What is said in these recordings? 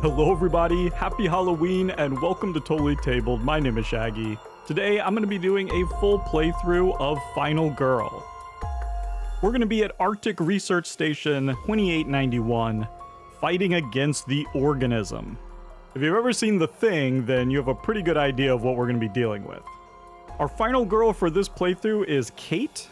Hello everybody, happy Halloween and welcome to Totally Tabled. My name is Shaggy. Today I'm going to be doing a full playthrough of Final Girl. We're going to be at Arctic Research Station 2891, fighting against the Organism. If you've ever seen The Thing, then you have a pretty good idea of what we're going to be dealing with. Our final girl for this playthrough is Kate.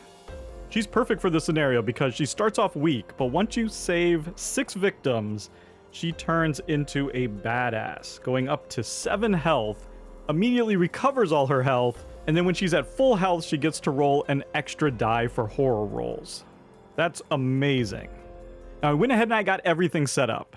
She's perfect for this scenario because she starts off weak, but once you save 6 victims, she turns into a badass, going up to 7 health, immediately recovers all her health, and then when she's at full health, she gets to roll an extra die for horror rolls. That's amazing. Now I went ahead and I got everything set up.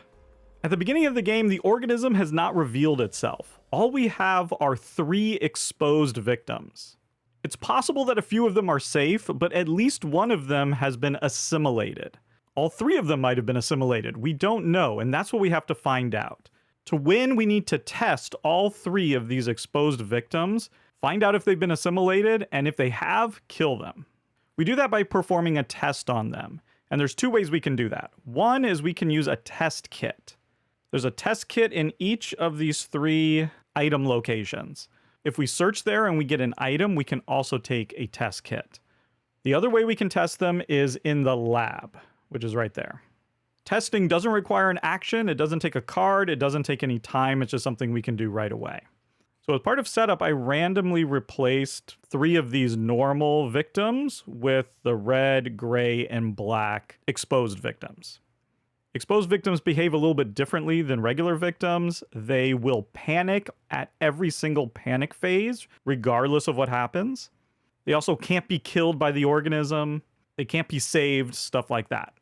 At the beginning of the game, the Organism has not revealed itself. All we have are 3 exposed victims. It's possible that a few of them are safe, but at least one of them has been assimilated. All 3 of them might have been assimilated. We don't know, and that's what we have to find out. To win, we need to test all 3 of these exposed victims, find out if they've been assimilated, and if they have, kill them. We do that by performing a test on them, and there's 2 ways we can do that. One is we can use a test kit. There's a test kit in each of these 3 item locations. If we search there and we get an item, we can also take a test kit. The other way we can test them is in the lab, which is right there. Testing doesn't require an action, it doesn't take a card, it doesn't take any time, it's just something we can do right away. So as part of setup, I randomly replaced 3 of these normal victims with the red, gray, and black exposed victims. Exposed victims behave a little bit differently than regular victims. They will panic at every single panic phase, regardless of what happens. They also can't be killed by the Organism. They can't be saved, stuff like that.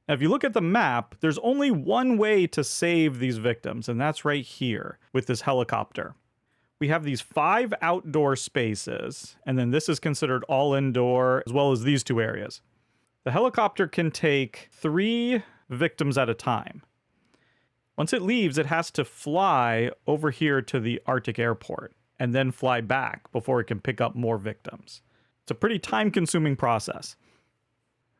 Now, if you look at the map, there's only one way to save these victims, and that's right here with this helicopter. We have these 5 outdoor spaces, and then this is considered all indoor, as well as these 2 areas. The helicopter can take 3 victims at a time. Once it leaves, it has to fly over here to the Arctic airport, and then fly back before it can pick up more victims. It's a pretty time-consuming process.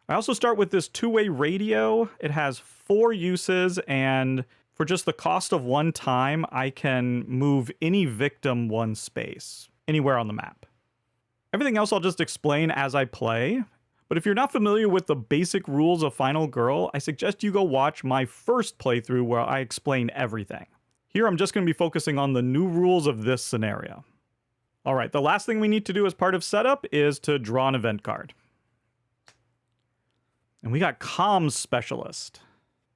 I also start with this 2-way radio. It has 4 uses, and for just the cost of 1 time, I can move any victim 1 space, anywhere on the map. Everything else I'll just explain as I play, but if you're not familiar with the basic rules of Final Girl, I suggest you go watch my first playthrough where I explain everything. Here I'm just going to be focusing on the new rules of this scenario. Alright, the last thing we need to do as part of setup is to draw an event card. And we got Comms Specialist.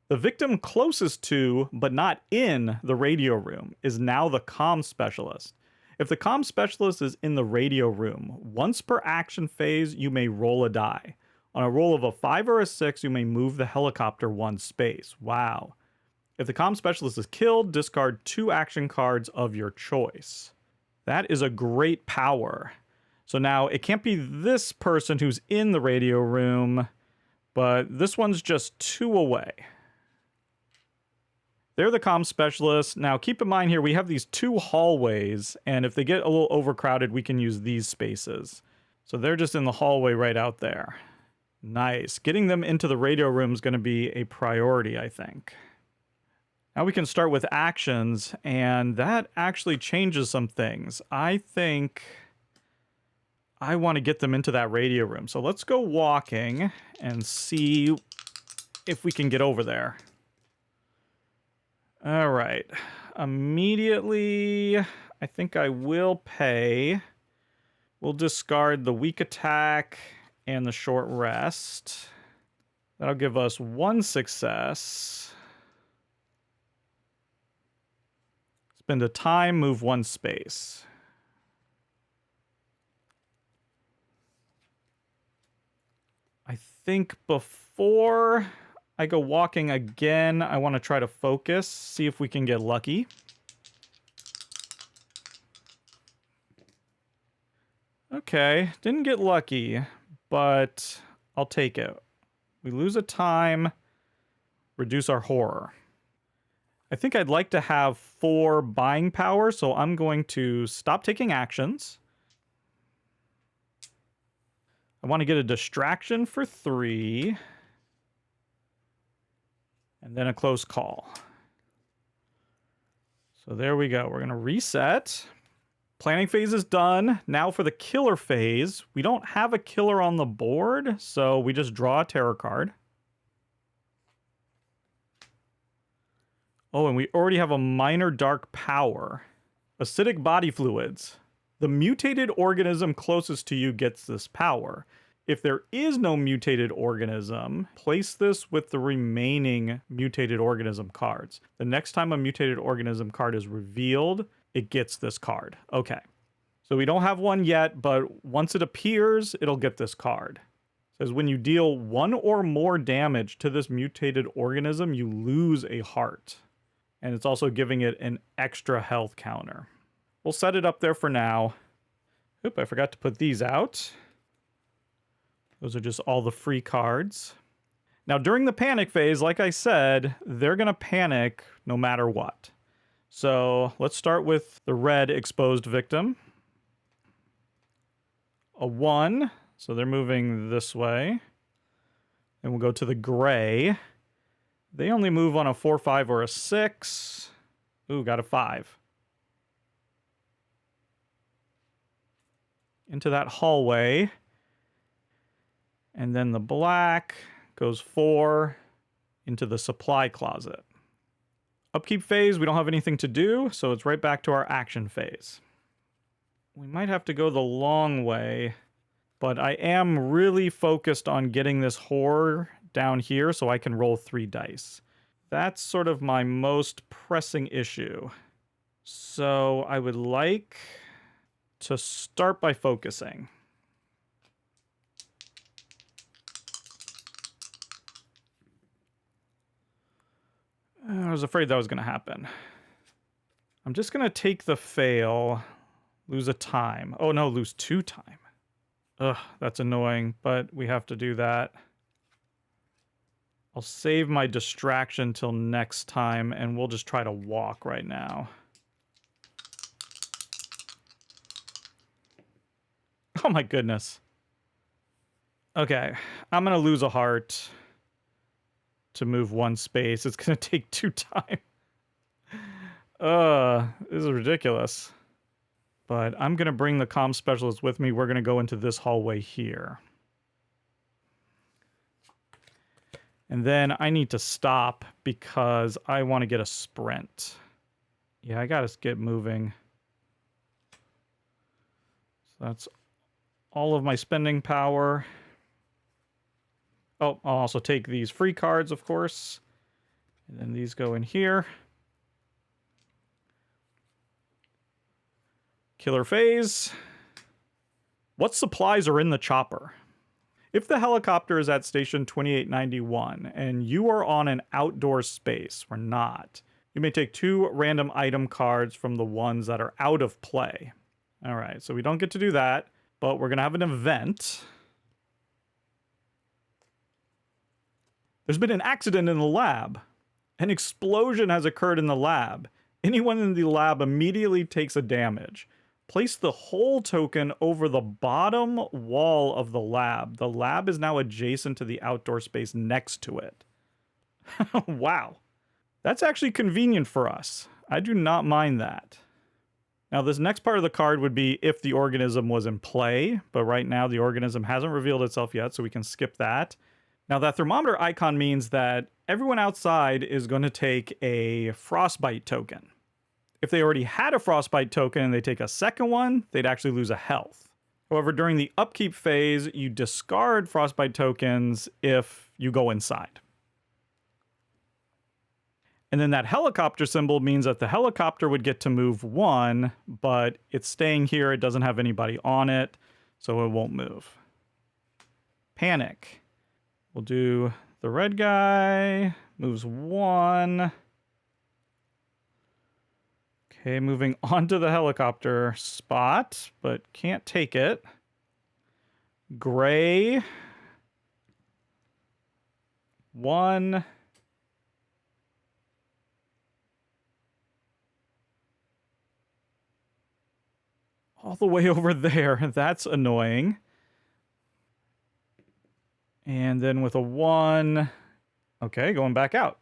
The victim closest to, but not in, the radio room is now the Comms Specialist. If the Comms Specialist is in the radio room, once per action phase, you may roll a die. On a roll of a 5 or a 6, you may move the helicopter 1 space. Wow. If the Comms Specialist is killed, discard 2 action cards of your choice. That is a great power. So now, it can't be this person who's in the radio room, but this one's just 2 away. They're the Comm Specialist. Now keep in mind here, we have these 2 hallways, and if they get a little overcrowded, we can use these spaces. So they're just in the hallway right out there. Nice. Getting them into the radio room is going to be a priority, I think. Now we can start with actions, and that actually changes some things. I think I want to get them into that radio room. So let's go walking and see if we can get over there. All right. Immediately, I think I will pay. We'll discard the weak attack and the short rest. That'll give us 1 success. Spend a time, move 1 space. I think before I go walking again, I want to try to focus, see if we can get lucky. Okay, didn't get lucky, but I'll take it. We lose a time, reduce our horror. I think I'd like to have 4 buying power, so I'm going to stop taking actions. I want to get a distraction for 3. And then a close call. So there we go. We're going to reset. Planning phase is done. Now for the killer phase. We don't have a killer on the board, so we just draw a terror card. Oh, and we already have a minor dark power. Acidic body fluids. The mutated organism closest to you gets this power. If there is no mutated organism, place this with the remaining mutated organism cards. The next time a mutated organism card is revealed, it gets this card. Okay. So we don't have one yet, but once it appears, it'll get this card. It says when you deal 1 or more damage to this mutated organism, you lose a heart. And it's also giving it an extra health counter. We'll set it up there for now. Oop, I forgot to put these out. Those are just all the free cards. Now, during the panic phase, like I said, they're going to panic no matter what. So let's start with the red exposed victim. A 1, so they're moving this way. And we'll go to the gray. They only move on a 4, 5, or a 6. Ooh, got a 5. Into that hallway. And then the black goes 4 into the supply closet. Upkeep phase, we don't have anything to do, so it's right back to our action phase. We might have to go the long way, but I am really focused on getting this horror down here so I can roll 3 dice. That's sort of my most pressing issue. So I would like to start by focusing. I was afraid that was going to happen. I'm just going to take the fail, lose a time. Oh no, lose 2 time. Ugh, that's annoying, but we have to do that. I'll save my distraction till next time, and we'll just try to walk right now. Oh my goodness. Okay, I'm going to lose a heart to move 1 space. It's going to take 2 time. This is ridiculous. But I'm going to bring the comm specialist with me. We're going to go into this hallway here. And then I need to stop because I want to get a sprint. Yeah, I got to get moving. So that's all of my spending power. Oh, I'll also take these free cards, of course. And then these go in here. Killer phase. What supplies are in the chopper? If the helicopter is at station 2891 and you are on an outdoor space, we're not, you may take 2 random item cards from the ones that are out of play. All right, so we don't get to do that, but we're going to have an event. There's been an accident in the lab. An explosion has occurred in the lab. Anyone in the lab immediately takes a damage. Place the whole token over the bottom wall of the lab. The lab is now adjacent to the outdoor space next to it. Wow. That's actually convenient for us. I do not mind that. Now, this next part of the card would be if the organism was in play, but right now the organism hasn't revealed itself yet, so we can skip that. Now, that thermometer icon means that everyone outside is going to take a frostbite token. If they already had a frostbite token and they take a second one, they'd actually lose a health. However, during the upkeep phase, you discard frostbite tokens if you go inside. And then that helicopter symbol means that the helicopter would get to move 1, but it's staying here. It doesn't have anybody on it, so it won't move. Panic. We'll do the red guy, moves 1. Okay, moving on to the helicopter spot, but can't take it. Gray. 1. All the way over there. That's annoying. And then with a 1. Okay, going back out.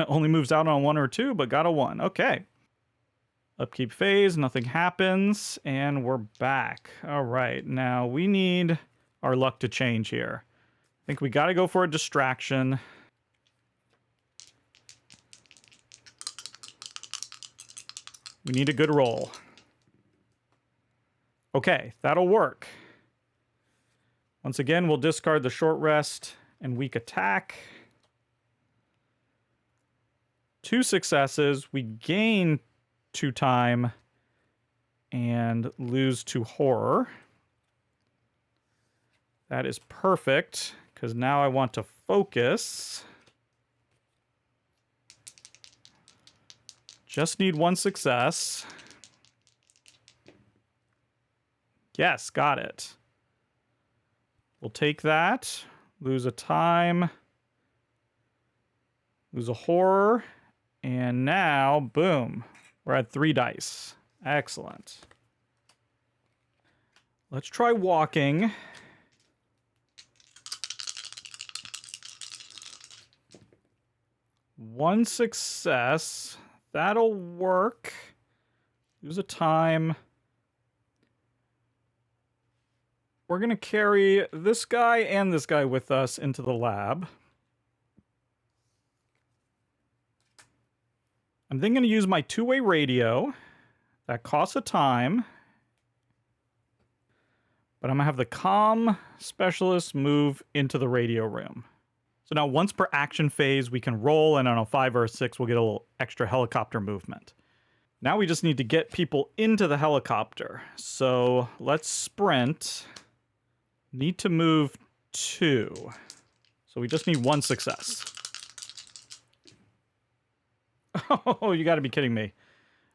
Only moves out on 1 or 2, but got a 1. Okay. Upkeep phase, nothing happens, and we're back. All right, now we need our luck to change here. I think we got to go for a distraction. We need a good roll. Okay, that'll work. Once again, we'll discard the short rest and weak attack. 2 successes. We gain 2 time and lose to horror. That is perfect, because now I want to focus. Just need 1 success. Yes, got it. We'll take that. Lose a time. Lose a horror. And now, boom, we're at 3 dice. Excellent. Let's try walking. One success. That'll work. Lose a time. We're going to carry this guy and this guy with us into the lab. I'm then going to use my 2-way radio. That costs a time. But I'm going to have the comm specialist move into the radio room. So now once per action phase, we can roll, and on a 5 or a 6, we'll get a little extra helicopter movement. Now we just need to get people into the helicopter. So let's sprint. Need to move 2. So we just need 1 success. Oh, you gotta be kidding me.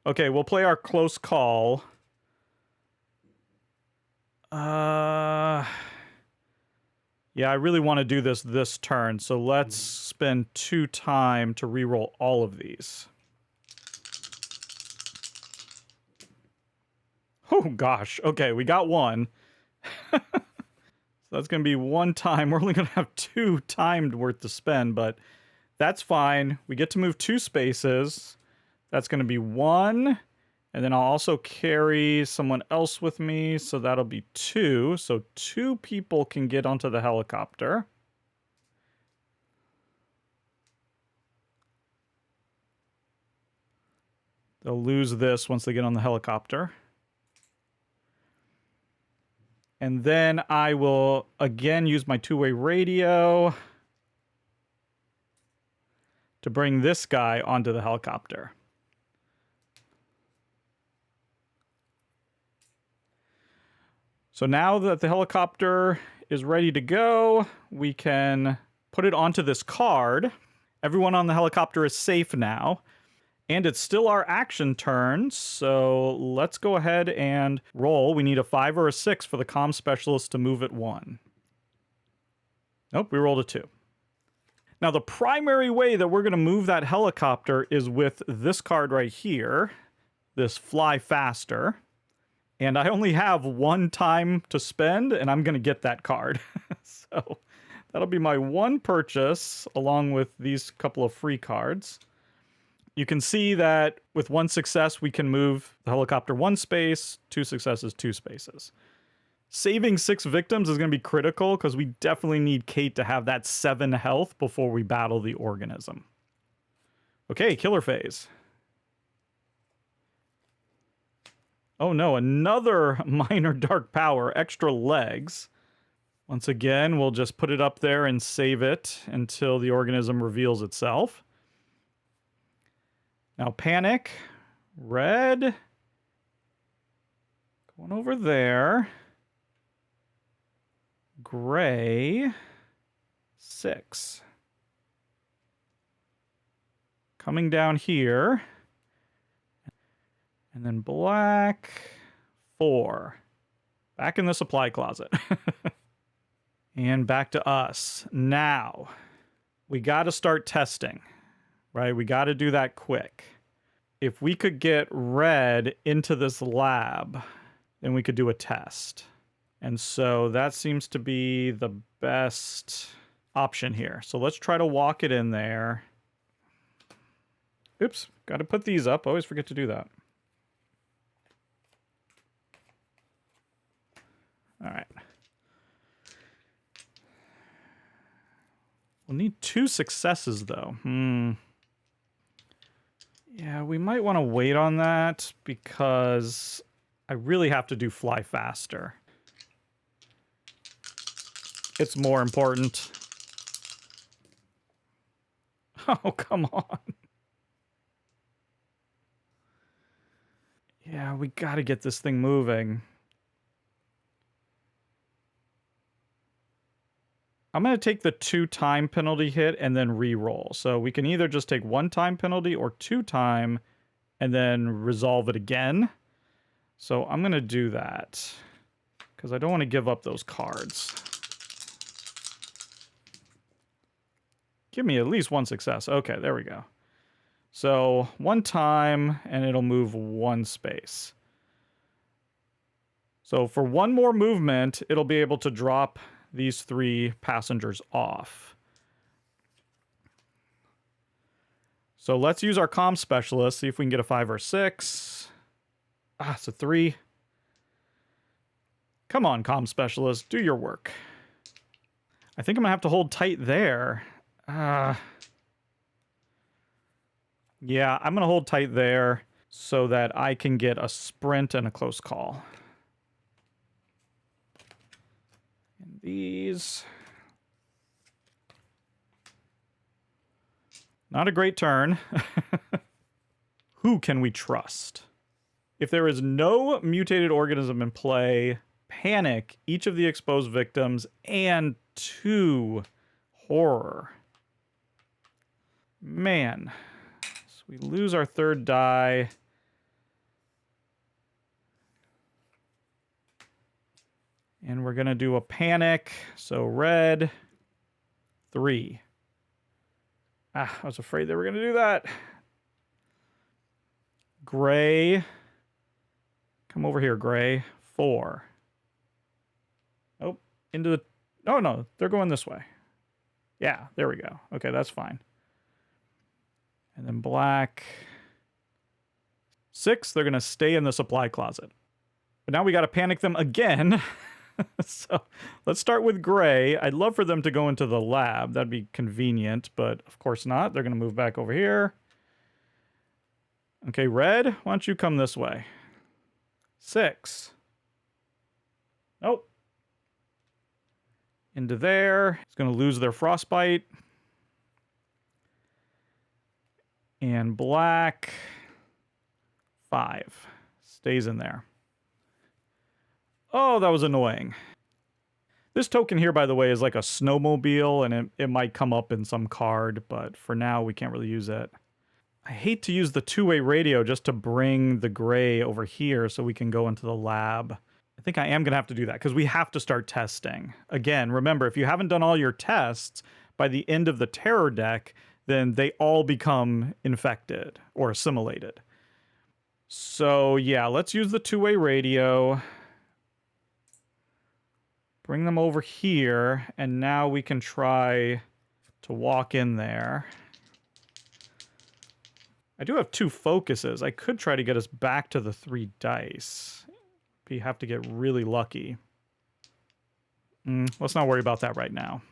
Okay, we'll play our close call. Yeah, I really want to do this turn, so let's spend 2 time to reroll all of these. Oh gosh, okay, we got 1. So that's going to be 1 time. We're only going to have 2 timed worth to spend, but that's fine. We get to move 2 spaces. That's going to be 1. And then I'll also carry someone else with me, so that'll be 2. So 2 people can get onto the helicopter. They'll lose this once they get on the helicopter. And then I will, again, use my 2-way radio to bring this guy onto the helicopter. So now that the helicopter is ready to go, we can put it onto this card. Everyone on the helicopter is safe now. And it's still our action turn, so let's go ahead and roll. We need a 5 or a 6 for the comm specialist to move at 1. Nope, we rolled a 2. Now, the primary way that we're going to move that helicopter is with this card right here, this Fly Faster. And I only have 1 time to spend, and I'm going to get that card. So that'll be my 1 purchase, along with these couple of free cards. You can see that with 1 success, we can move the helicopter 1 space, 2 successes, 2 spaces. Saving 6 victims is going to be critical because we definitely need Kate to have that 7 health before we battle the organism. Okay, killer phase. Oh no, another minor dark power, extra legs. Once again, we'll just put it up there and save it until the organism reveals itself. Now panic, red, going over there, gray, 6. Coming down here, and then black, 4. Back in the supply closet. And back to us. Now, we got to start testing. Right, we got to do that quick. If we could get red into this lab, then we could do a test. And so that seems to be the best option here. So let's try to walk it in there. Oops, got to put these up. I always forget to do that. All right. We'll need 2 successes, though. Yeah, we might want to wait on that because I really have to do fly faster. It's more important. Oh, come on. Yeah, we gotta get this thing moving. I'm gonna take the 2 time penalty hit and then re-roll. So we can either just take 1 time penalty or 2 time and then resolve it again. So I'm gonna do that because I don't want to give up those cards. Give me at least 1 success. Okay, there we go. So 1 time, and it'll move 1 space. So for 1 more movement, it'll be able to drop these 3 passengers off. So let's use our comm specialist, see if we can get a 5 or 6. Ah, it's a 3. Come on, comm specialist, do your work. I think I'm gonna have to hold tight there. Yeah, I'm gonna hold tight there so that I can get a sprint and a close call. And these. Not a great turn. Who can we trust? If there is no mutated organism in play, panic each of the exposed victims and 2 horror. Man. So we lose our 3rd die. And we're going to do a panic. So red, 3. Ah, I was afraid they were going to do that. Gray. Come over here, Gray. 4. Oh, into the... Oh, no, they're going this way. Yeah, there we go. Okay, that's fine. And then black. 6, they're going to stay in the supply closet. But now we got to panic them again. So let's start with gray. I'd love for them to go into the lab. That'd be convenient, but of course not. They're going to move back over here. Okay, red, why don't you come this way? 6. Nope. Into there. It's going to lose their frostbite. And black, 5. Stays in there. Oh, that was annoying. This token here, by the way, is like a snowmobile, and it might come up in some card, but for now, we can't really use it. I hate to use the 2-way radio just to bring the gray over here so we can go into the lab. I think I am going to have to do that because we have to start testing. Again, remember, if you haven't done all your tests by the end of the terror deck, then they all become infected or assimilated. So yeah, let's use the 2-way radio. Bring them over here, and now we can try to walk in there. I do have 2 focuses. I could try to get us back to the 3 dice. We have to get really lucky. Let's not worry about that right now.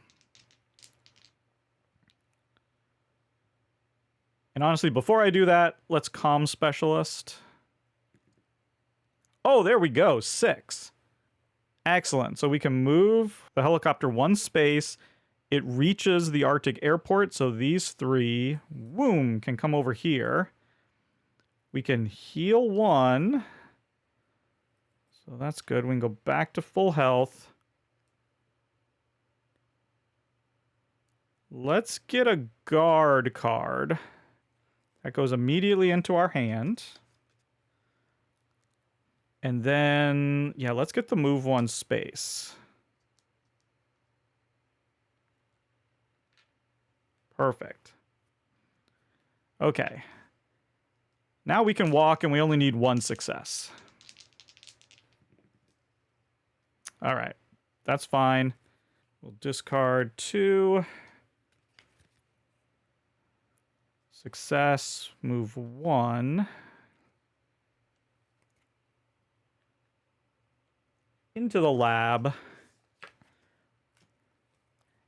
And honestly, before I do that, let's comm specialist. Oh, there we go, 6. Excellent. So we can move the helicopter 1 space. It reaches the Arctic airport, so these 3, boom, can come over here. We can heal 1. So that's good. We can go back to full health. Let's get a guard card. That goes immediately into our hand. And then, yeah, let's get the move 1 space. Perfect. Okay. Now we can walk, and we only need 1 success. All right. That's fine. We'll discard 2. Success, move 1. into the lab.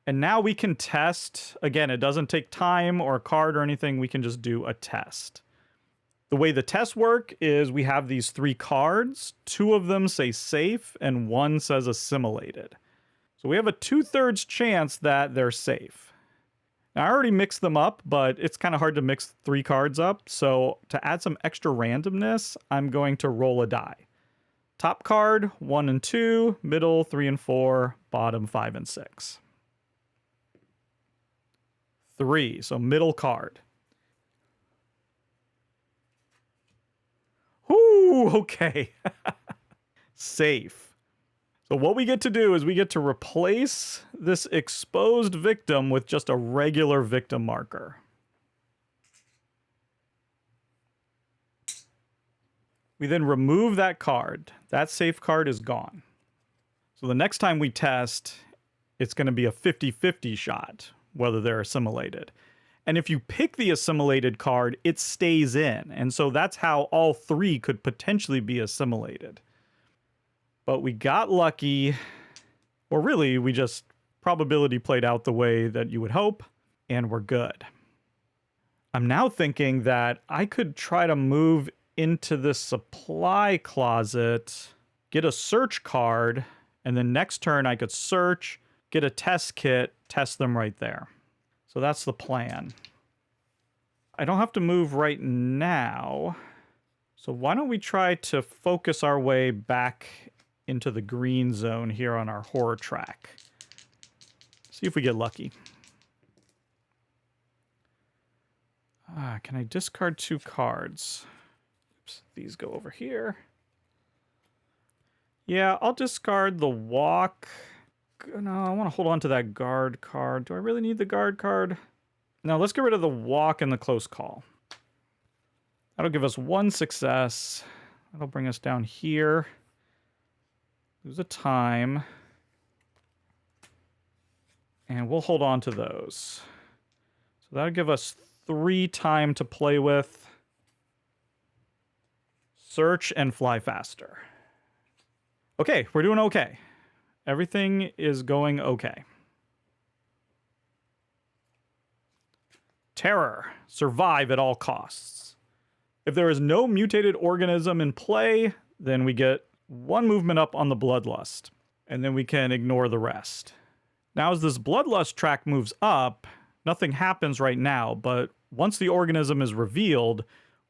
And now we can test. Again, it doesn't take time or a card or anything. We can just do a test. The way the tests work is we have these 3 cards. 2 of them say safe and 1 says assimilated. So we have a 2/3 chance that they're safe. Now, I already mixed them up, but it's kind of hard to mix 3 cards up. So to add some extra randomness, I'm going to roll a die. Top card, 1 and 2, middle, 3 and 4, bottom, 5 and 6. 3, so middle card. Ooh, okay. Safe. So what we get to do is we get to replace this exposed victim with just a regular victim marker. We then remove that card. That safe card is gone. So the next time we test, it's going to be a 50-50 shot, whether they're assimilated. And if you pick the assimilated card, it stays in. And so that's how all 3 could potentially be assimilated. But we got lucky. Or really, we just probability played out the way that you would hope, and we're good. I'm now thinking that I could try to move into this supply closet, get a search card, and then next turn I could search, get a test kit, test them right there. So that's the plan. I don't have to move right now. So why don't we try to focus our way back into the green zone here on our horror track. See if we get lucky. Can I discard 2 cards? Oops, these go over here. Yeah, I'll discard the walk. No, I want to hold on to that guard card. Do I really need the guard card? No, let's get rid of the walk and the close call. That'll give us 1 success. That'll bring us down here. Lose a time. And we'll hold on to those. So that'll give us 3 time to play with. Search and fly faster. Okay, we're doing okay. Everything is going okay. Terror. Survive at all costs. If there is no mutated organism in play, then we get 1 movement up on the bloodlust. And then we can ignore the rest. Now as this bloodlust track moves up, nothing happens right now, but once the organism is revealed,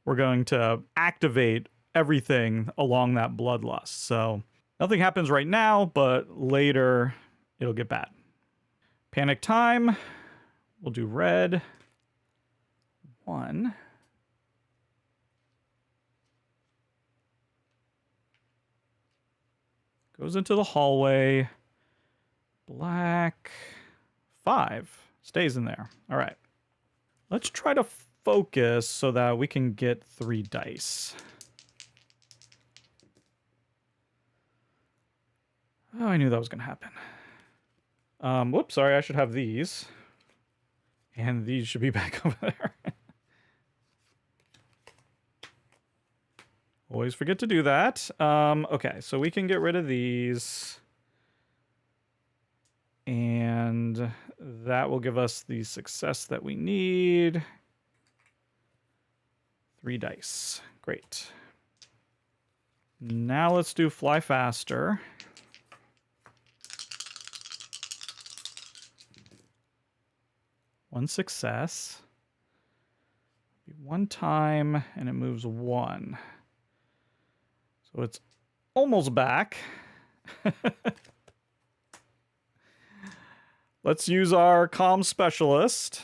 we're going to activate everything along that bloodlust. So nothing happens right now, but later it'll get bad. Panic time. We'll do red. 1. Goes into the hallway. Black. 5. Stays in there. All right. Let's try to focus so that we can get 3 dice. Oh, I knew that was going to happen. Whoops, sorry, I should have these. And these should be back over there. Always forget to do that. Okay, so we can get rid of these. And that will give us the success that we need. 3 dice. Great. Now let's do fly faster. One success. 1 time, and it moves 1. So it's almost back. Let's use our comm specialist.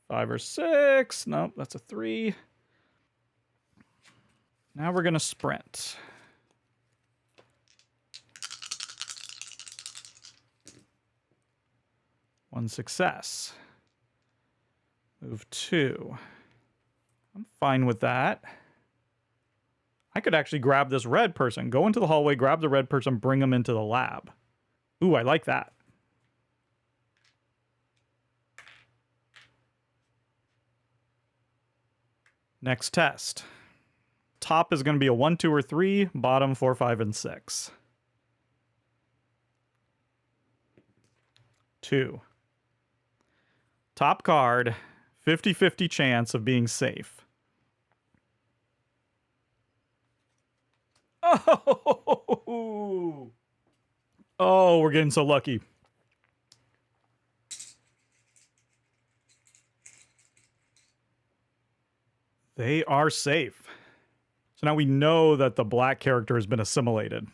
5 or 6. Nope, that's a 3. Now we're going to sprint. One success. Move 2. I'm fine with that. I could actually grab this red person, go into the hallway, grab the red person, bring them into the lab. Ooh, I like that. Next test. Top is going to be a 1, 2, or 3. Bottom 4, 5, and 6. 2. Top card, 50-50 chance of being safe. Oh! Oh, we're getting so lucky. They are safe. So now we know that the black character has been assimilated.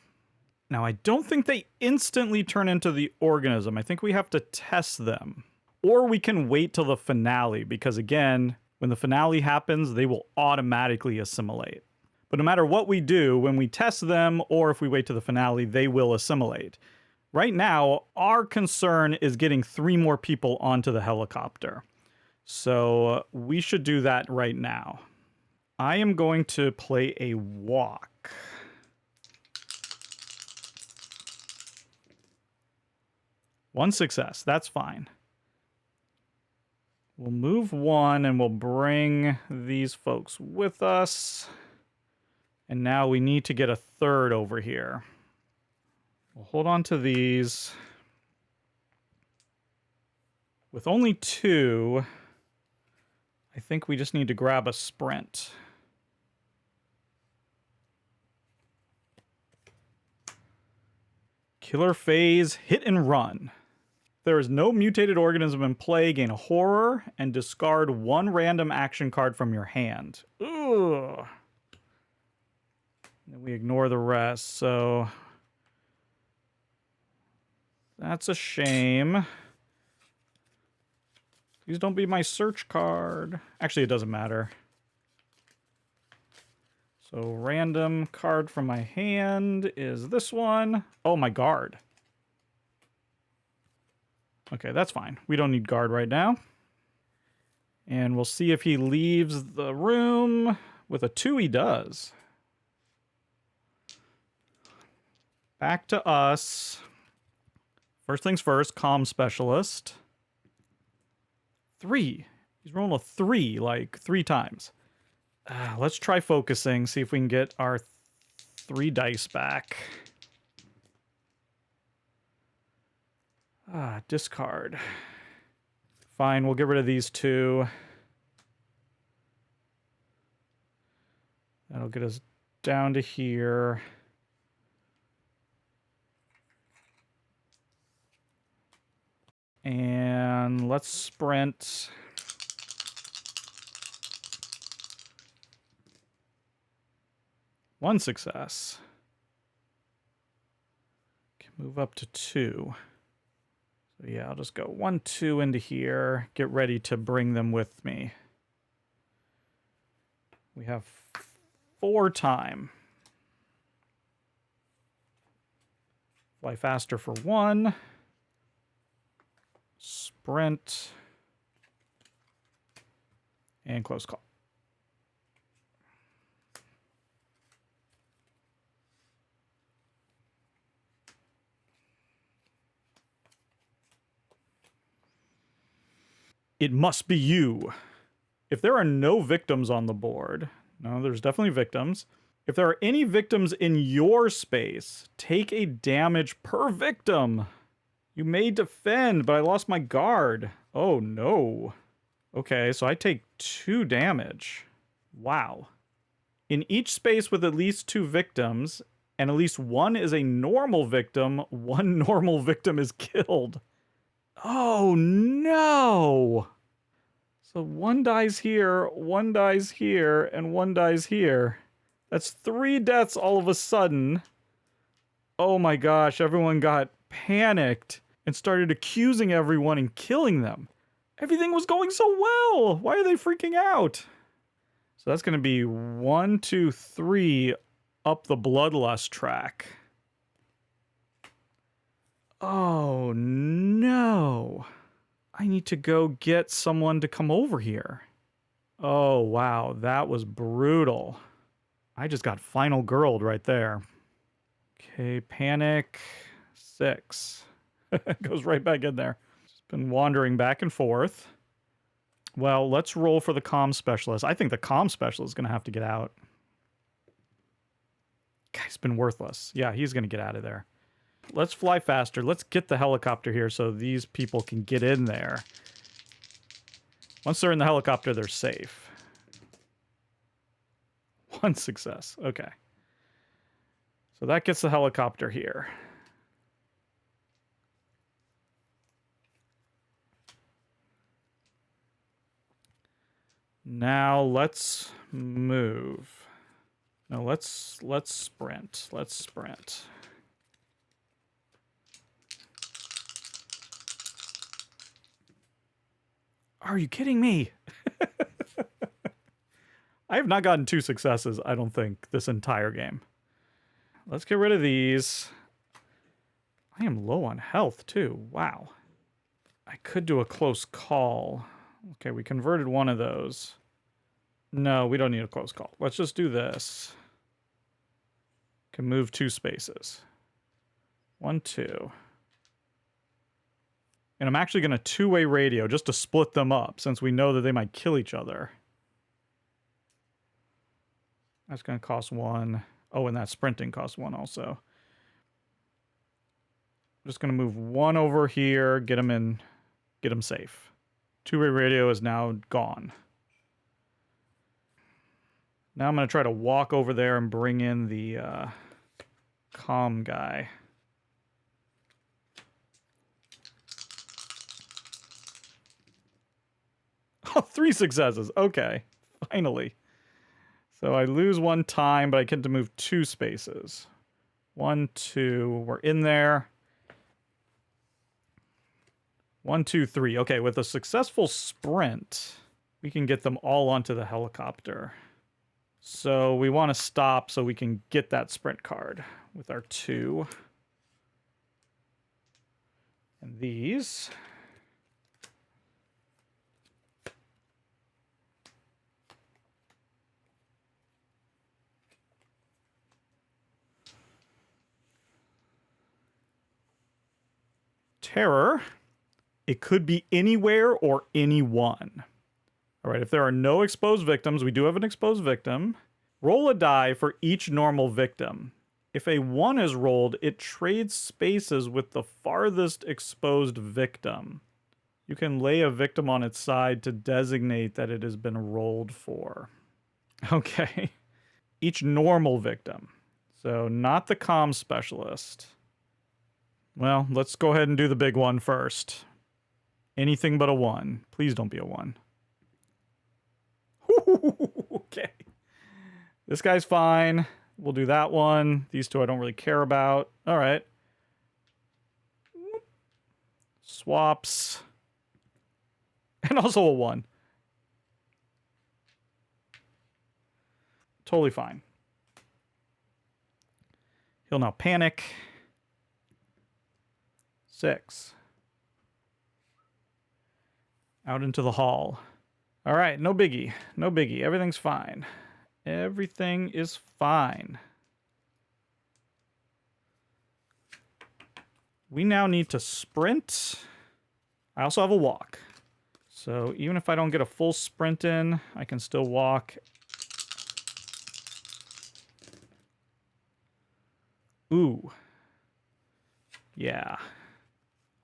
Now, I don't think they instantly turn into the organism. I think we have to test them. Or we can wait till the finale, because again, when the finale happens, they will automatically assimilate. But no matter what we do, when we test them, or if we wait to the finale, they will assimilate. Right now, our concern is getting 3 more people onto the helicopter. So we should do that right now. I am going to play a walk. One success, that's fine. We'll move 1 and we'll bring these folks with us. And now we need to get a 3rd over here. We'll hold on to these. With only 2, I think we just need to grab a sprint. Killer phase, hit and run. There is no mutated organism in play. Gain a horror and discard 1 random action card from your hand. Ugh. And we ignore the rest, so that's a shame. Please don't be my search card. Actually, it doesn't matter. So random card from my hand is this one. Oh, my guard. Okay, that's fine. We don't need guard right now. And we'll see if he leaves the room. With a 2, he does. Back to us. First things first, comm specialist. 3. He's rolling a 3, like 3 times. Let's try focusing, see if we can get our 3 dice back. Discard. Fine, we'll get rid of these 2. That'll get us down to here. And let's sprint. One success. Can move up to 2. So yeah, I'll just go 1, 2 into here. Get ready to bring them with me. We have 4 time. Fly faster for 1. Sprint. And close call. It must be you. If there are no victims on the board, no, there's definitely victims. If there are any victims in your space, take a damage per victim. You may defend, but I lost my guard. Oh no. Okay, so I take 2 damage. Wow. In each space with at least 2 victims, and at least 1 is a normal victim, 1 normal victim is killed. Oh no! So 1 dies here, 1 dies here, and 1 dies here. That's 3 deaths all of a sudden. Oh my gosh, everyone got panicked and started accusing everyone and killing them. Everything was going so well! Why are they freaking out? So that's going to be 1, 2, 3 up the bloodlust track. Oh no. I need to go get someone to come over here. Oh wow, that was brutal. I just got final girled right there. Okay, panic 6. Goes right back in there. Just been wandering back and forth. Well, let's roll for the comm specialist. I think the comm specialist is going to have to get out. Guy's been worthless. Yeah, he's going to get out of there. Let's fly faster. Let's get the helicopter here so these people can get in there. Once they're in the helicopter, they're safe. 1 success. Okay. So that gets the helicopter here. Now let's move. No, let's sprint. Let's sprint. Are you kidding me? I have not gotten 2 successes, I don't think, this entire game. Let's get rid of these. I am low on health, too. Wow. I could do a close call. Okay, we converted one of those. No, we don't need a close call. Let's just do this. Can move 2 spaces. 1, 2. And I'm actually going to two-way radio just to split them up, since we know that they might kill each other. That's going to cost 1. Oh, and that sprinting costs 1 also. I'm just going to move 1 over here, get him in, get him safe. Two-way radio is now gone. Now I'm going to try to walk over there and bring in the comm guy. Oh, 3 successes. Okay. Finally. So I lose 1 time, but I get to move 2 spaces. 1, 2. We're in there. 1, 2, 3. Okay, with a successful sprint, we can get them all onto the helicopter. So we want to stop so we can get that sprint card with our 2. And these. Terror. It could be anywhere or anyone. All right, if there are no exposed victims, we do have an exposed victim. Roll a die for each normal victim. If a 1 is rolled, it trades spaces with the farthest exposed victim. You can lay a victim on its side to designate that it has been rolled for. Okay. Each normal victim. So not the comm specialist. Well, let's go ahead and do the big one first. Anything but a 1. Please don't be a 1. Okay. This guy's fine. We'll do that one. These 2 I don't really care about. All right. Swaps. And also a 1. Totally fine. He'll now panic. 6. Out into the hall. All right, no biggie. No biggie. Everything's fine. Everything is fine. We now need to sprint. I also have a walk. So even if I don't get a full sprint in, I can still walk. Ooh. Yeah.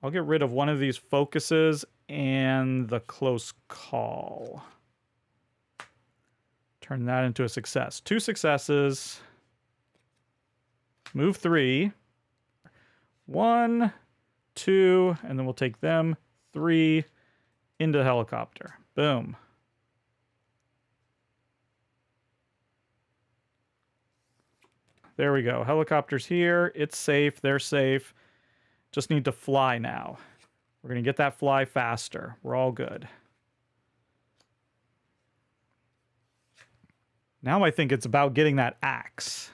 I'll get rid of one of these focuses and the close call. Turn that into a success. 2 successes. Move 3. 1, 2, and then we'll take them 3 into the helicopter. Boom. There we go. Helicopter's here. It's safe. They're safe. Just need to fly now. We're going to get that fly faster. We're all good. Now I think it's about getting that axe.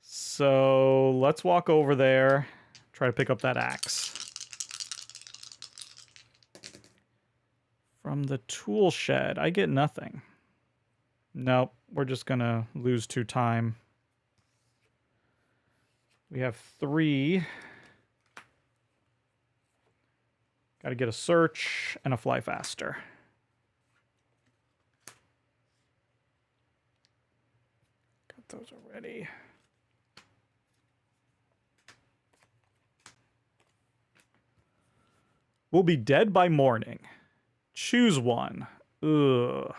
So let's walk over there. Try to pick up that axe. From the tool shed, I get nothing. Nope, we're just going to lose 2 time. We have 3. Got to get a search and a fly faster. Got those already. We'll be dead by morning. Choose one. Ugh.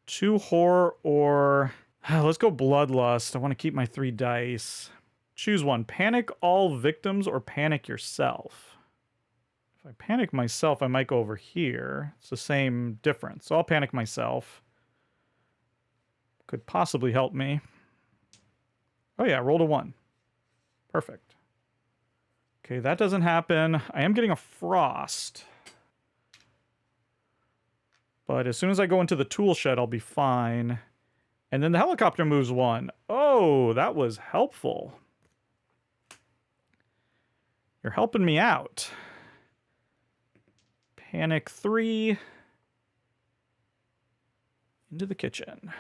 2 horror or... let's go bloodlust. I want to keep my 3 dice. Choose one. Panic all victims or panic yourself. If I panic myself, I might go over here. It's the same difference. So I'll panic myself. Could possibly help me. Oh yeah, rolled a 1. Perfect. Okay, that doesn't happen. I am getting a frost. But as soon as I go into the tool shed, I'll be fine. And then the helicopter moves 1. Oh, that was helpful. You're helping me out. Panic 3. Into the kitchen.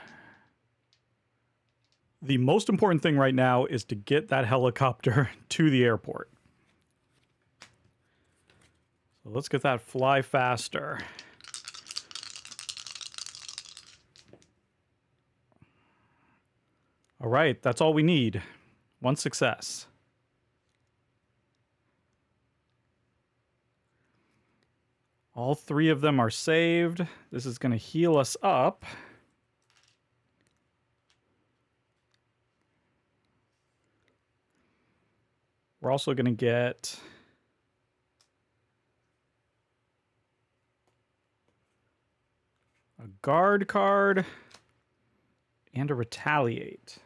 The most important thing right now is to get that helicopter to the airport. So let's get that fly faster. All right, that's all we need. 1 success. All 3 of them are saved. This is going to heal us up. We're also going to get a guard card and a retaliate.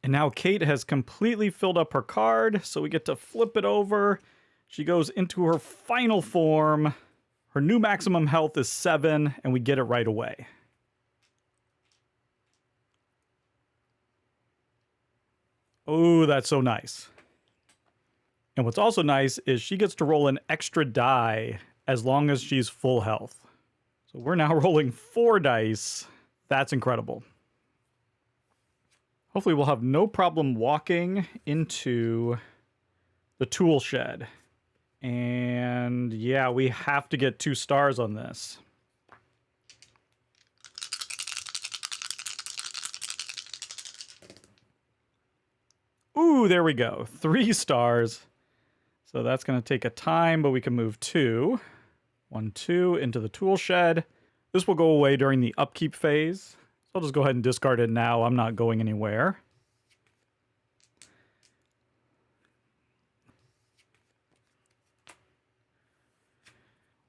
And now Kate has completely filled up her card, so we get to flip it over. She goes into her final form. Her new maximum health is 7, and we get it right away. Oh, that's so nice. And what's also nice is she gets to roll an extra die as long as she's full health. So we're now rolling 4 dice. That's incredible. Hopefully we'll have no problem walking into the tool shed. And yeah, we have to get 2 stars on this. Ooh, there we go. 3 stars. So that's going to take a time, but we can move 2. 1, 2 into the tool shed. This will go away during the upkeep phase. So I'll just go ahead and discard it now. I'm not going anywhere.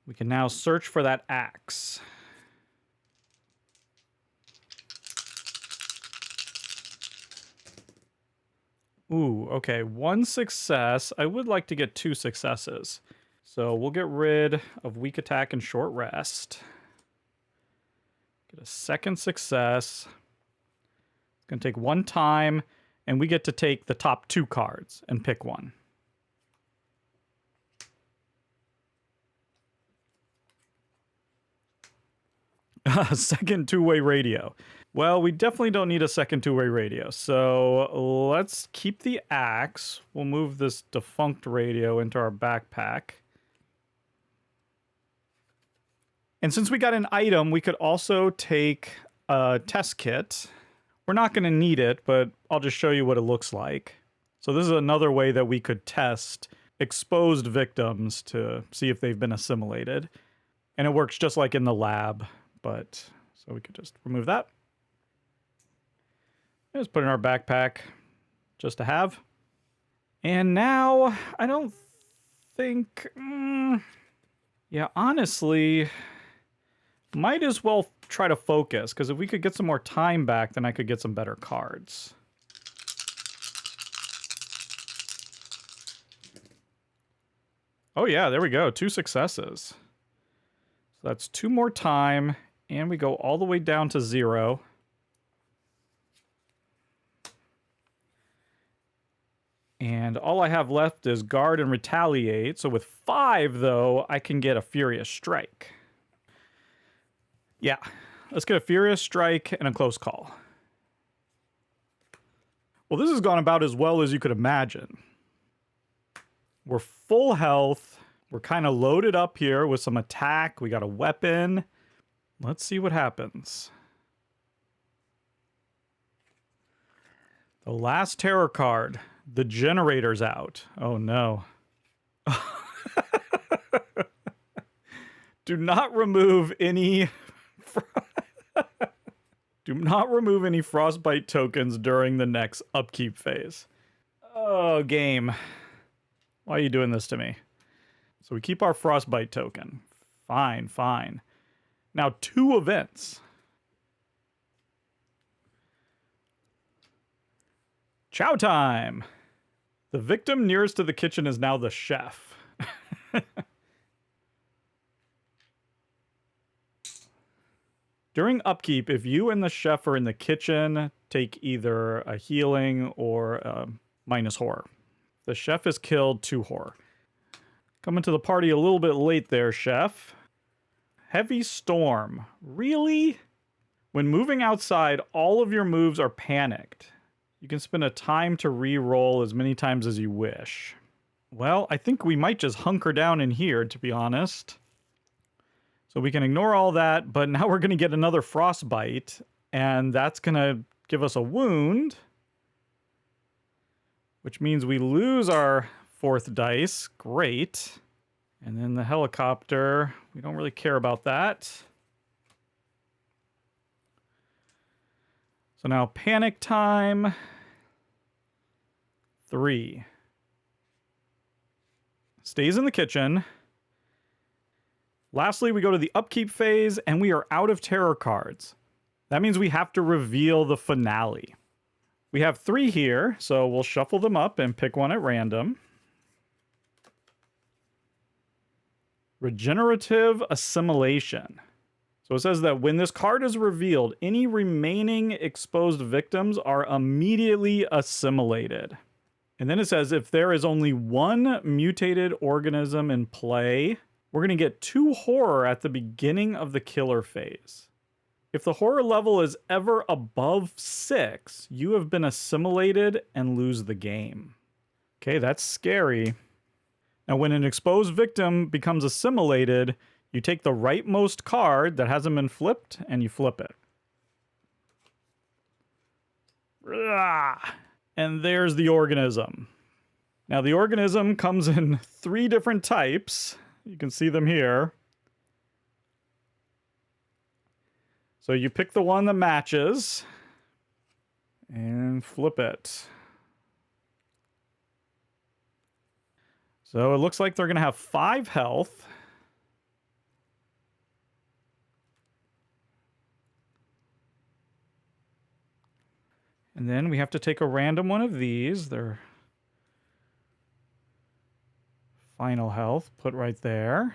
We can now search for that axe. Ooh, okay, 1 success. I would like to get 2 successes. So we'll get rid of weak attack and short rest. Get a 2nd success. It's going to take 1 time, and we get to take the top 2 cards and pick one. Second 2-way radio. Well, we definitely don't need a second 2-way radio, so let's keep the axe. We'll move this defunct radio into our backpack. And since we got an item, we could also take a test kit. We're not going to need it, but I'll just show you what it looks like. So this is another way that we could test exposed victims to see if they've been assimilated. And it works just like in the lab, but so we could just remove that. Just put it in our backpack just to have. And now, I don't think... yeah, honestly, might as well try to focus, because if we could get some more time back, then I could get some better cards. Oh yeah, there we go. 2 successes. So that's 2 more time, and we go all the way down to 0. And all I have left is guard and retaliate. So with 5, though, I can get a furious strike. Yeah, let's get a furious strike and a close call. Well, this has gone about as well as you could imagine. We're full health. We're kind of loaded up here with some attack. We got a weapon. Let's see what happens. The last terror card. The generator's out. Oh no. Do not remove any... Do not remove any frostbite tokens during the next upkeep phase. Oh, game. Why are you doing this to me? So we keep our frostbite token. Fine, fine. Now 2 events. Chow time! The victim nearest to the kitchen is now the chef. During upkeep, if you and the chef are in the kitchen, take either a healing or a minus horror. The chef is killed, 2 horror. Coming to the party a little bit late there, chef. Heavy storm. Really? When moving outside, all of your moves are panicked. You can spend a time to re-roll as many times as you wish. Well, I think we might just hunker down in here, to be honest. So we can ignore all that, but now we're going to get another frostbite, and that's going to give us a wound, which means we lose our 4th dice. Great. And then the helicopter, we don't really care about that. So now panic time. 3. Stays in the kitchen. Lastly, we go to the upkeep phase, and we are out of terror cards. That means we have to reveal the finale. We have 3 here, so we'll shuffle them up and pick one at random. Regenerative Assimilation. So it says that when this card is revealed, any remaining exposed victims are immediately assimilated. And then it says if there is only 1 mutated organism in play, we're going to get 2 horror at the beginning of the killer phase. If the horror level is ever above 6, you have been assimilated and lose the game. Okay, that's scary. Now, when an exposed victim becomes assimilated, you take the rightmost card that hasn't been flipped and you flip it. And there's the organism. Now, the organism comes in 3 different types. You can see them here. So you pick the one that matches and flip it. So it looks like they're going to have 5 health. And then we have to take a random one of these. Their final health, put right there.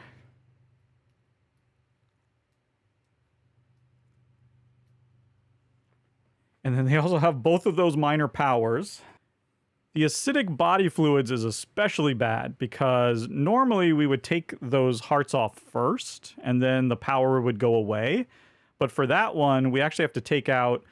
And then they also have both of those minor powers. The acidic body fluids is especially bad because normally we would take those hearts off first and then the power would go away. But for that one, we actually have to take out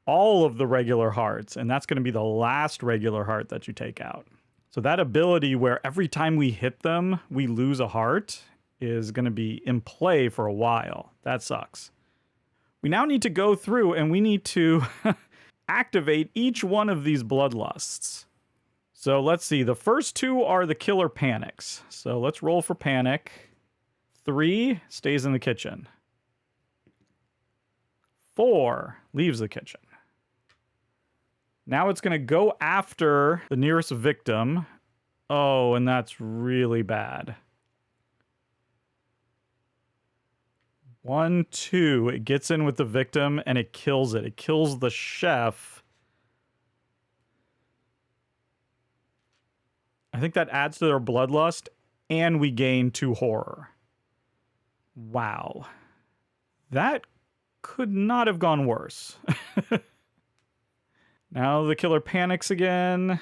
all of the regular hearts, and that's going to be the last regular heart that you take out. So that ability where every time we hit them, we lose a heart is going to be in play for a while. That sucks. We now need to go through and we need to activate each one of these bloodlusts. So let's see. The first 2 are the killer panics. So let's roll for panic. 3 stays in the kitchen. 4 leaves the kitchen. Now it's going to go after the nearest victim. Oh, and that's really bad. 1, 2. It gets in with the victim and it kills it. It kills the chef. I think that adds to their bloodlust, and we gain 2 horror. Wow. That could not have gone worse. Now the killer panics again.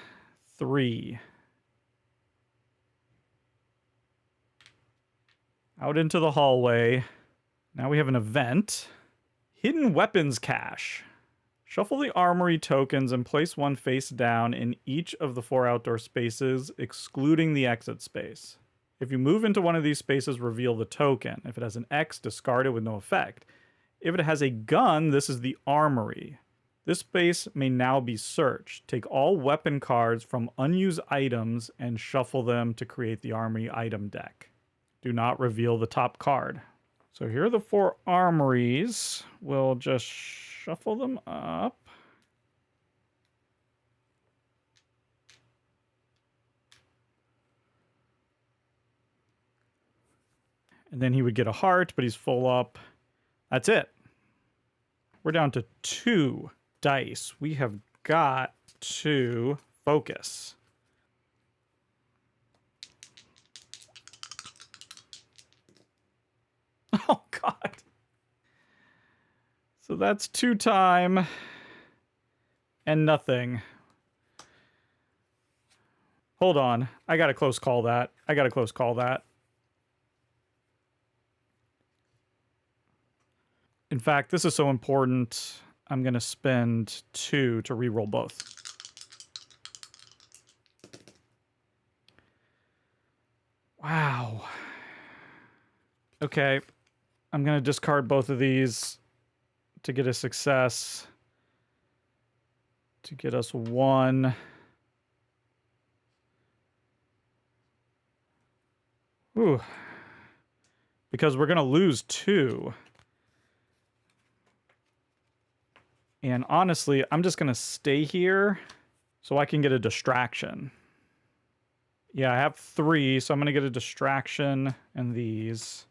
3. Out into the hallway. Now we have an event. Hidden weapons cache. Shuffle the armory tokens and place 1 face down in each of the 4 outdoor spaces, excluding the exit space. If you move into one of these spaces, reveal the token. If it has an X, discard it with no effect. If it has a gun, this is the armory. This space may now be searched. Take all weapon cards from unused items and shuffle them to create the armory item deck. Do not reveal the top card. So here are the 4 armories. We'll just shuffle them up. And then he would get a heart, but he's full up. That's it. We're down to 2 dice. We have got to focus. Oh, God. So that's 2 time and nothing. Hold on. I gotta close call that. In fact, this is so important, I'm going to spend 2 to reroll both. Wow. Okay. I'm going to discard both of these to get a success. To get us 1. Ooh. Because we're going to lose 2. And honestly, I'm just going to stay here so I can get a distraction. Yeah, I have 3, so I'm going to get a distraction and these.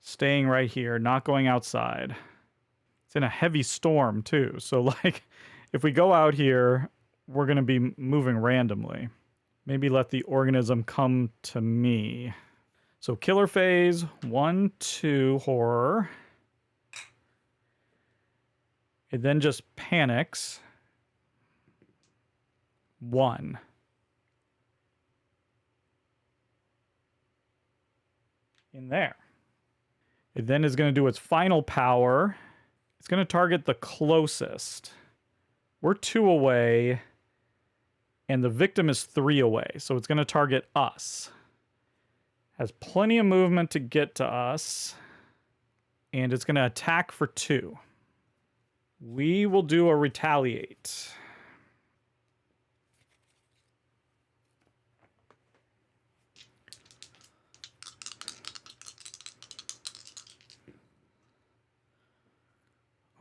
Staying right here, not going outside. It's in a heavy storm, too. So, like, if we go out here, we're going to be moving randomly. Maybe let the organism come to me. So, killer phase, 1, 2, horror. It then just panics. 1. In there. It then is going to do its final power. It's going to target the closest. We're 2 away, and the victim is 3 away, so it's going to target us. Has plenty of movement to get to us, and it's going to attack for 2. We will do a retaliate.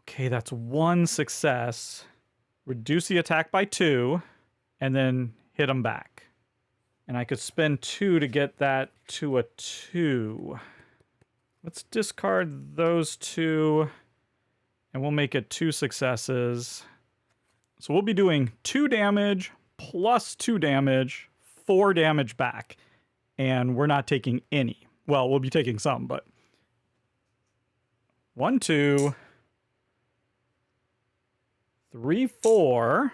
Okay, that's 1 success. Reduce the attack by 2, and then hit him back. And I could spend 2 to get that to a 2. Let's discard those 2. And we'll make it 2 successes. So we'll be doing 2 damage plus 2 damage, 4 damage back. And we're not taking any. Well, we'll be taking some, but 1, 2, 3, 4.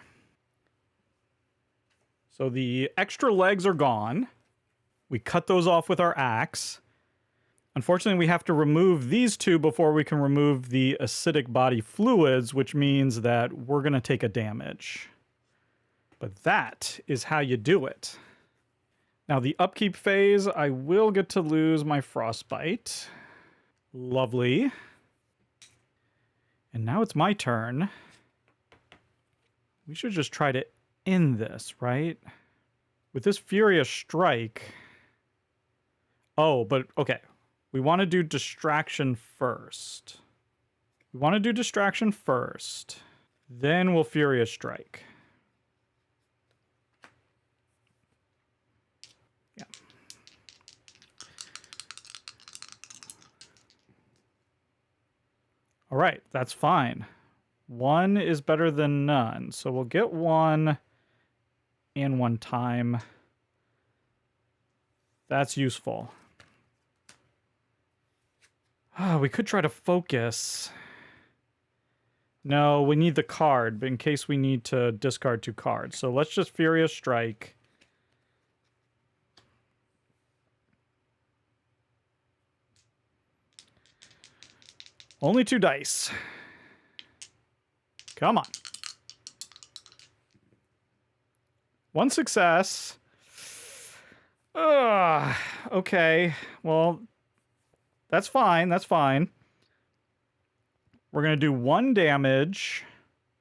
So the extra legs are gone. We cut those off with our axe. Unfortunately, we have to remove these 2 before we can remove the acidic body fluids, which means that we're going to take a damage. But that is how you do it. Now, the upkeep phase, I will get to lose my frostbite. Lovely. And now it's my turn. We should just try to end this, right? With this Furious Strike... Oh, but okay. We want to do distraction first. Then we'll Furious Strike. Yeah. All right, that's fine. 1 is better than none. So we'll get 1 and 1 time. That's useful. We could try to focus. No, we need the card, but in case we need to discard 2 cards. So let's just Furious Strike. Only 2 dice. Come on. 1 success. Okay. Well, that's fine. We're going to do 1 damage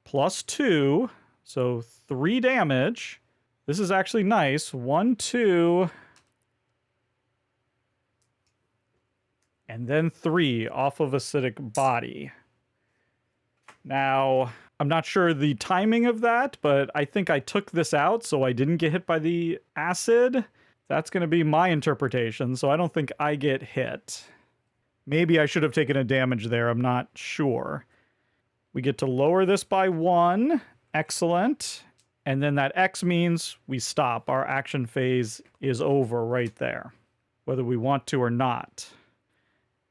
plus 2. So 3 damage. This is actually nice. 1, 2. And then 3 off of acidic body. Now, I'm not sure the timing of that, but I think I took this out so I didn't get hit by the acid. That's going to be my interpretation, so I don't think I get hit. Maybe I should have taken a damage there, I'm not sure. We get to lower this by 1. Excellent. And then that X means we stop. Our action phase is over right there, whether we want to or not.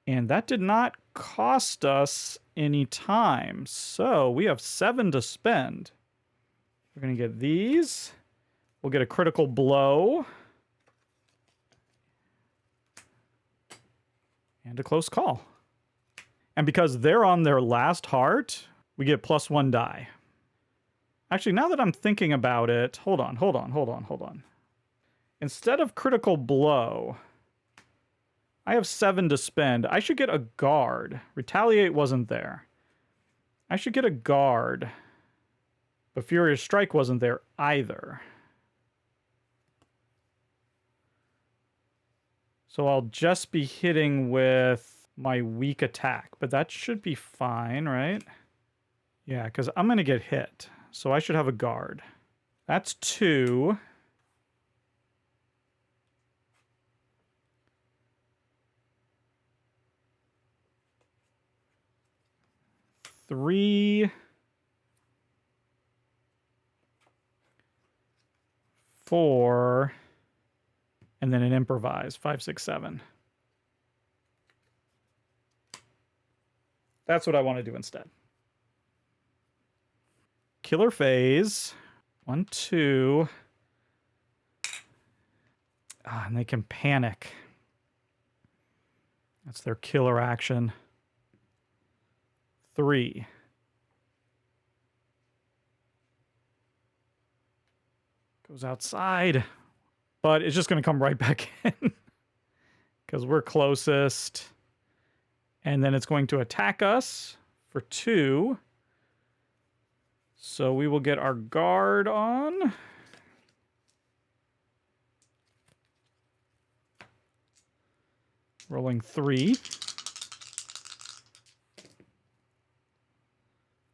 And that did not cost us any time. So we have 7 to spend. We're going to get these. We'll get a critical blow. And a close call. And because they're on their last heart, we get +1 die. Actually, now that I'm thinking about it, hold on. Instead of critical blow, I have 7 to spend. I should get a guard. Retaliate wasn't there. I should get a guard. But Furious Strike wasn't there either. So I'll just be hitting with my weak attack. But that should be fine, right? Yeah, because I'm going to get hit. So I should have a guard. That's 2. Three, 4, and then an improvise. 5, 6, 7. That's what I want to do instead. Killer phase. 1, 2. And they can panic. That's their killer action. 3. Goes outside. But it's just going to come right back in. Because we're closest. And then it's going to attack us for 2. So we will get our guard on. Rolling 3.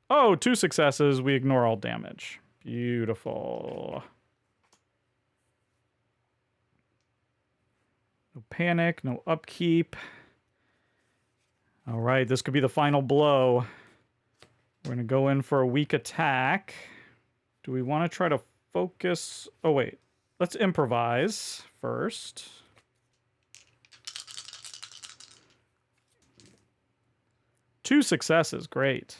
Oh, 2 successes. We ignore all damage. Beautiful. No panic, no upkeep. All right, this could be the final blow. We're going to go in for a weak attack. Do we want to try to focus? Oh, wait. Let's improvise first. Two successes. Great.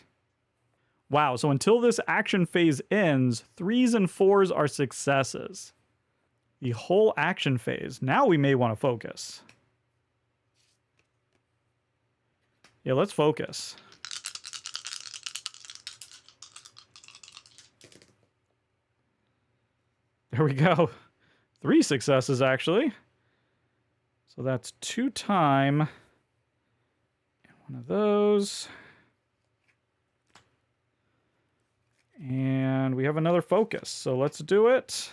Wow, so until this action phase ends, 3s and 4s are successes. The whole action phase. Now we may want to focus. Yeah, let's focus. There we go. 3 successes, actually. So that's 2 time. And one of those. And we have another focus. So let's do it.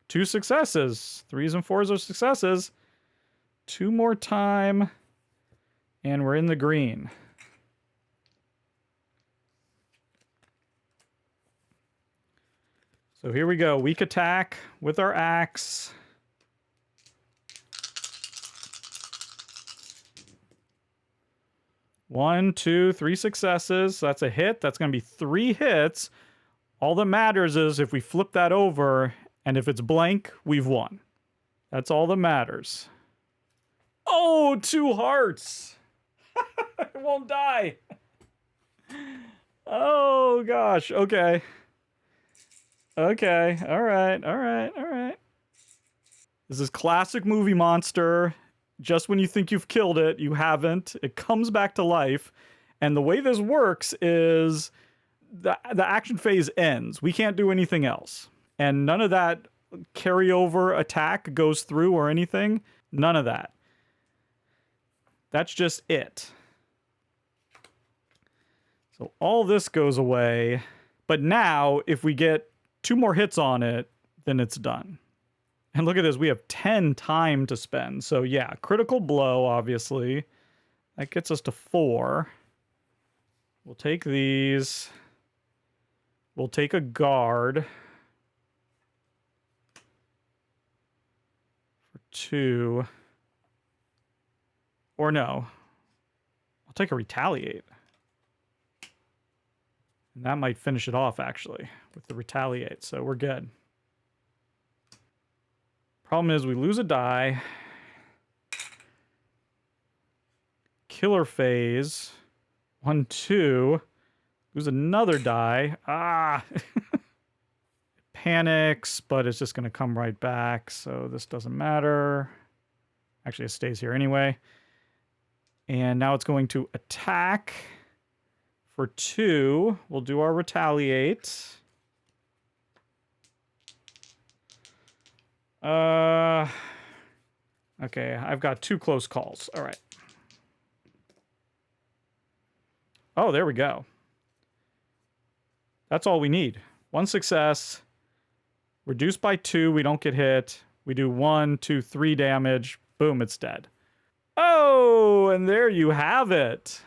Two successes. 3s and 4s are successes. 2 more time. And we're in the green. So here we go. Weak attack with our axe. One, 2, 3 successes. That's a hit. That's going to be 3 hits. All that matters is if we flip that over, and if it's blank, we've won. That's all that matters. Oh, 2 hearts. It won't die. Oh, gosh. Okay. Okay. All right. This is classic movie monster. Just when you think you've killed it, you haven't. It comes back to life. And the way this works is the action phase ends. We can't do anything else. And none of that carryover attack goes through or anything. None of that. That's just it. So all this goes away. But now, if we get 2 more hits on it, then it's done. And look at this. We have 10 time to spend. So yeah, critical blow, obviously. That gets us to 4. We'll take these. We'll take a guard. For 2. Or no. I'll take a retaliate. And that might finish it off, actually, with the retaliate. So we're good. Problem is we lose a die. Killer phase. 1, 2. Lose another die. Ah! Panics, but it's just going to come right back. So this doesn't matter. Actually, it stays here anyway. And now it's going to attack. For 2, we'll do our retaliate. Okay, I've got 2 close calls. All right. Oh, there we go. That's all we need. 1 success. Reduced by 2, we don't get hit. We do 1, 2, 3 damage. Boom, it's dead. Oh, and there you have it.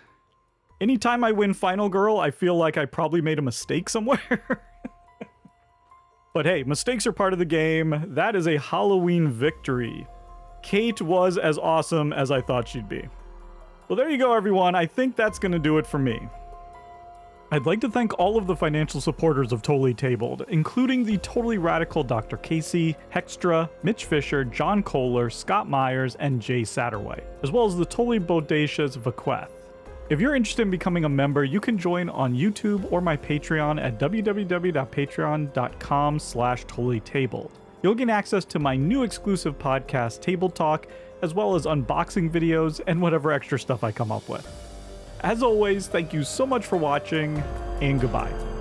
Anytime I win Final Girl, I feel like I probably made a mistake somewhere. But hey, mistakes are part of the game. That is a Halloween victory. Kate was as awesome as I thought she'd be. Well, there you go, everyone. I think that's going to do it for me. I'd like to thank all of the financial supporters of Totally Tabled, including the totally radical Dr. Casey, Hextra, Mitch Fisher, John Kohler, Scott Myers, and Jay Satterwhite, as well as the totally bodacious Vaqueth. If you're interested in becoming a member, you can join on YouTube or my Patreon at www.patreon.com/totallytabled. You'll gain access to my new exclusive podcast, Table Talk, as well as unboxing videos and whatever extra stuff I come up with. As always, thank you so much for watching, and goodbye.